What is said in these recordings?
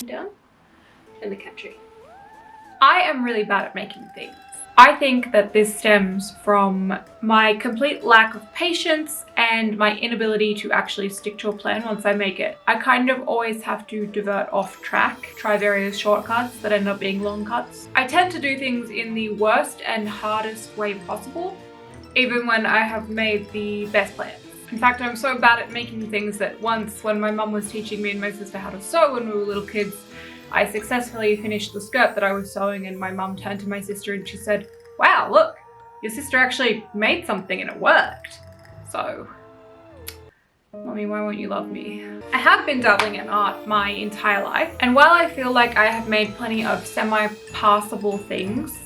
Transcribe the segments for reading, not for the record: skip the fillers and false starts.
Down in the country. I am really bad at making things. I think that this stems from my complete lack of patience and my inability to actually stick to a plan once I make it. I kind of always have to divert off track, try various shortcuts that end up being long cuts. I tend to do things in the worst and hardest way possible, even when I have made the best plans. In fact, I'm so bad at making things that once, when my mum was teaching me and my sister how to sew when we were little kids, I successfully finished the skirt that I was sewing, and my mum turned to my sister and she said, "Wow, look, your sister actually made something and it worked." So, Mommy, why won't you love me? I have been dabbling in art my entire life, and while I feel like I have made plenty of semi-passable things,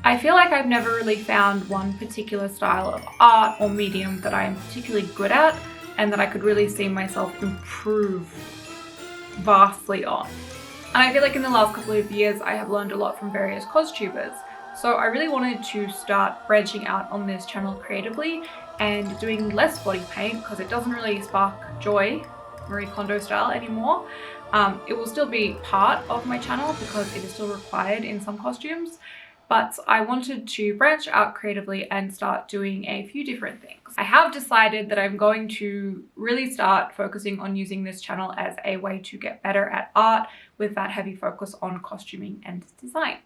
I feel like I've never really found one particular style of art or medium that I am particularly good at and that I could really see myself improve vastly on. And I feel like in the last couple of years I have learned a lot from various costumers. So I really wanted to start branching out on this channel creatively and doing less body paint because it doesn't really spark joy, Marie Kondo style, anymore. It will still be part of my channel because it is still required in some costumes, but I wanted to branch out creatively and start doing a few different things. I have decided that I'm going to really start focusing on using this channel as a way to get better at art with that heavy focus on costuming and design.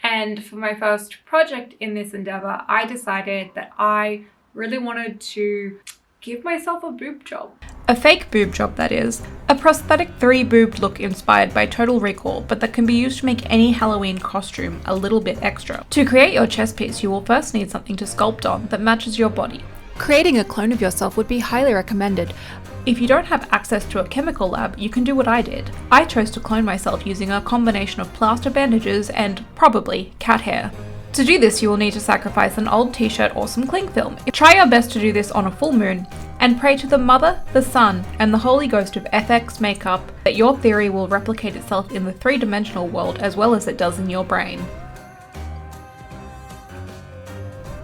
And for my first project in this endeavor, I decided that I really wanted to give myself a boob job. A fake boob job, that is. A prosthetic 3-boobed look inspired by Total Recall, but that can be used to make any Halloween costume a little bit extra. To create your chest piece, you will first need something to sculpt on that matches your body. Creating a clone of yourself would be highly recommended. If you don't have access to a chemical lab, you can do what I did. I chose to clone myself using a combination of plaster bandages and, probably, cat hair. To do this, you will need to sacrifice an old t-shirt or some cling film. Try your best to do this on a full moon, and pray to the Mother, the Sun, and the Holy Ghost of FX makeup that your theory will replicate itself in the 3-dimensional world as well as it does in your brain.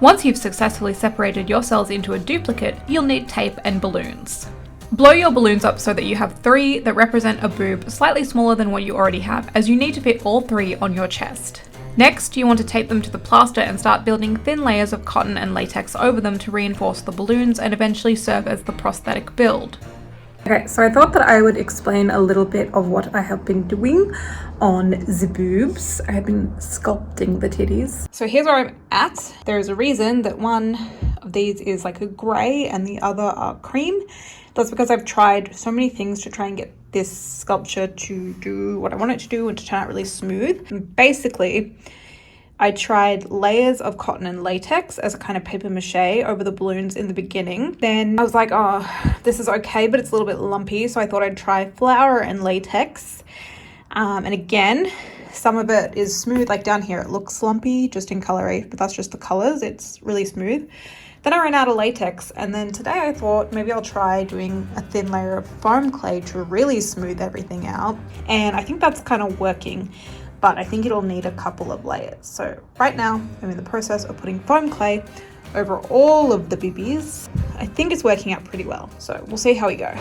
Once you've successfully separated your cells into a duplicate, you'll need tape and balloons. Blow your balloons up so that you have 3 that represent a boob slightly smaller than what you already have, as you need to fit all 3 on your chest. Next, you want to tape them to the plaster and start building thin layers of cotton and latex over them to reinforce the balloons and eventually serve as the prosthetic build. Okay, so I thought that I would explain a little bit of what I have been doing on the boobs. I have been sculpting the titties. So here's where I'm at. There's a reason that one of these is like a grey and the other are cream. That's because I've tried so many things to try and get this sculpture to do what I want it to do and to turn out really smooth. And basically, I tried layers of cotton and latex as a kind of paper mache over the balloons in the beginning. Then I was like, oh, this is okay, but it's a little bit lumpy. So I thought I'd try flour and latex. And again, some of it is smooth, like down here, it looks lumpy just in color, but that's just the colors. It's really smooth. Then I ran out of latex, and then today I thought maybe I'll try doing a thin layer of foam clay to really smooth everything out. And I think that's kind of working, but I think it'll need a couple of layers. So right now I'm in the process of putting foam clay over all of the bibbies. I think it's working out pretty well, so we'll see how we go.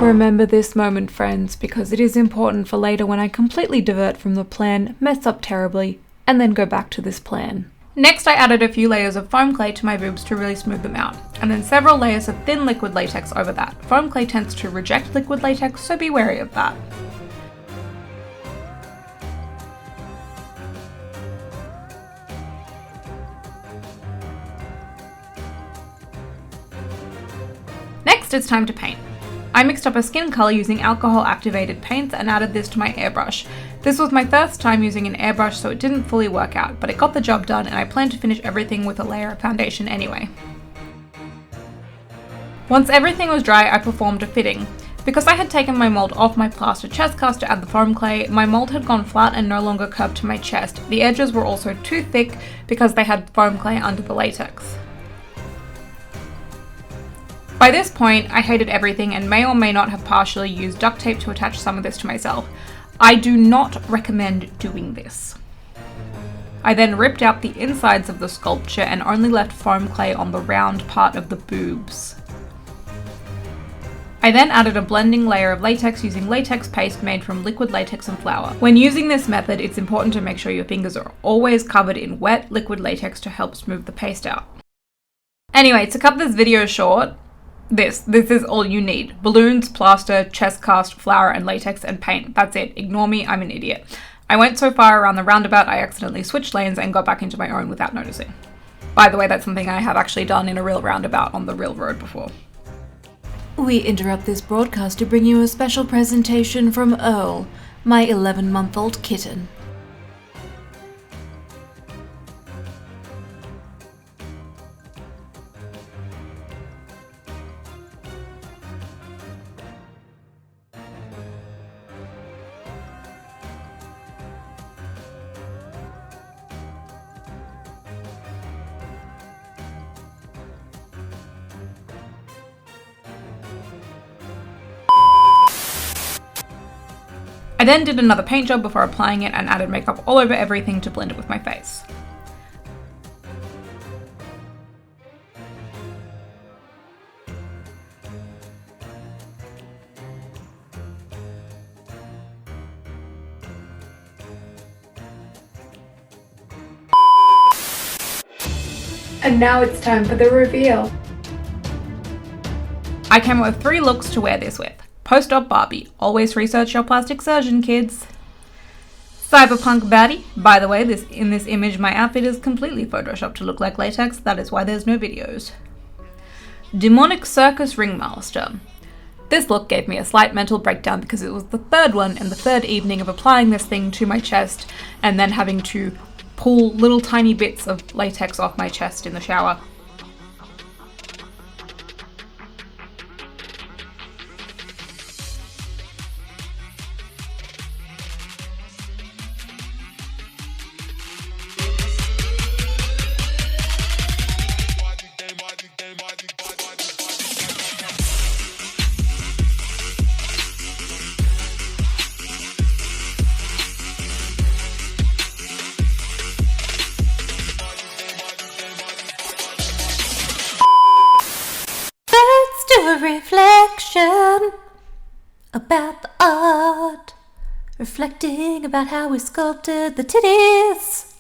Remember this moment, friends, because it is important for later when I completely divert from the plan, mess up terribly, and then go back to this plan. Next, I added a few layers of foam clay to my boobs to really smooth them out, and then several layers of thin liquid latex over that. Foam clay tends to reject liquid latex, so be wary of that. Next, it's time to paint. I mixed up a skin color using alcohol activated paints and added this to my airbrush. This was my first time using an airbrush, so it didn't fully work out, but it got the job done and I plan to finish everything with a layer of foundation anyway. Once everything was dry, I performed a fitting. Because I had taken my mold off my plaster chest cast to add the foam clay, my mold had gone flat and no longer curved to my chest. The edges were also too thick because they had foam clay under the latex. By this point, I hated everything and may or may not have partially used duct tape to attach some of this to myself. I do not recommend doing this. I then ripped out the insides of the sculpture and only left foam clay on the round part of the boobs. I then added a blending layer of latex using latex paste made from liquid latex and flour. When using this method, it's important to make sure your fingers are always covered in wet liquid latex to help smooth the paste out. Anyway, to cut this video short, this is all you need. Balloons, plaster, chest cast, flour and latex and paint. That's it. Ignore me, I'm an idiot. I went so far around the roundabout I accidentally switched lanes and got back into my own without noticing. By the way, that's something I have actually done in a real roundabout on the real road before. We interrupt this broadcast to bring you a special presentation from Earl, my 11-month-old kitten. I then did another paint job before applying it and added makeup all over everything to blend it with my face. And now it's time for the reveal. I came up with 3 looks to wear this with. Post-op Barbie. Always research your plastic surgeon, kids. Cyberpunk baddie. By the way, in this image, my outfit is completely photoshopped to look like latex. That is why there's no videos. Demonic circus ringmaster. This look gave me a slight mental breakdown because it was the 3rd one and the 3rd evening of applying this thing to my chest and then having to pull little tiny bits of latex off my chest in the shower. A reflection about the art, reflecting about how we sculpted the titties.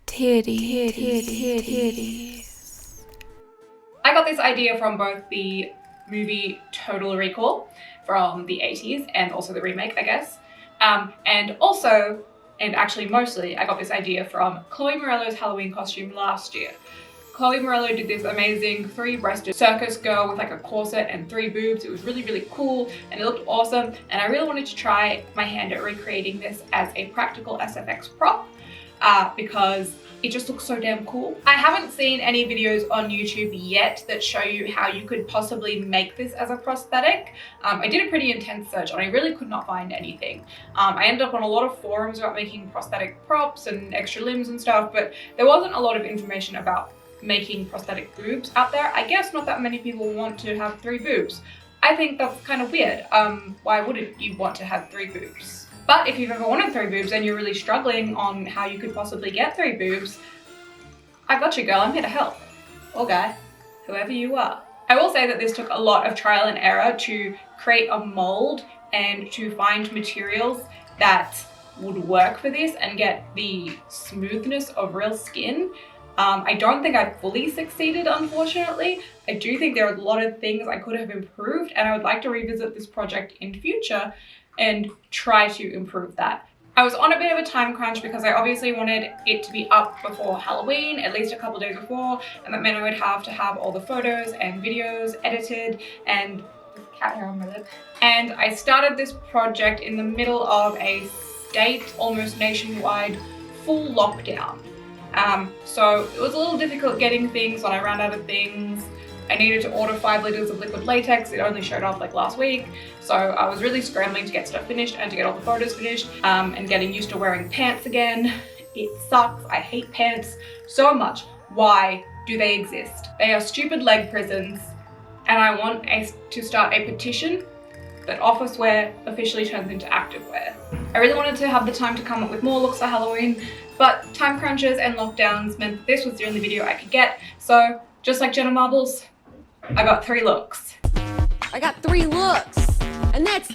Titties. I got this idea from both the movie Total Recall from the 80s and also the remake, I guess. And actually mostly, I got this idea from Chloe Morello's Halloween costume last year. Chloe Morello did this amazing 3-breasted circus girl with like a corset and 3 boobs. It was really, really cool and it looked awesome. And I really wanted to try my hand at recreating this as a practical SFX prop because it just looks so damn cool. I haven't seen any videos on YouTube yet that show you how you could possibly make this as a prosthetic. I did a pretty intense search and I really could not find anything. I ended up on a lot of forums about making prosthetic props and extra limbs and stuff, but there wasn't a lot of information about making prosthetic boobs out there. I guess not that many people want to have 3 boobs. I think that's kind of weird. Why wouldn't you want to have 3 boobs? But if you've ever wanted 3 boobs and you're really struggling on how you could possibly get 3 boobs, I got you, girl. I'm here to help. Or guy, whoever you are. I will say that this took a lot of trial and error to create a mold and to find materials that would work for this and get the smoothness of real skin. I don't think I fully succeeded, unfortunately. I do think there are a lot of things I could have improved, and I would like to revisit this project in future and try to improve that. I was on a bit of a time crunch because I obviously wanted it to be up before Halloween, at least a couple days before, and that meant I would have to have all the photos and videos edited and cat hair on my lip. And I started this project in the middle of a state, almost nationwide, full lockdown. So it was a little difficult getting things when I ran out of things. I needed to order 5 liters of liquid latex. It only showed up like last week. So I was really scrambling to get stuff finished and to get all the photos finished, and getting used to wearing pants again. It sucks. I hate pants so much. Why do they exist? They are stupid leg prisons, and I want to start a petition that office wear officially turns into active wear. I really wanted to have the time to come up with more looks for Halloween, but time crunches and lockdowns meant that this was the only video I could get. So just like Jenna Marbles, I got 3 looks. I got 3 looks, and that's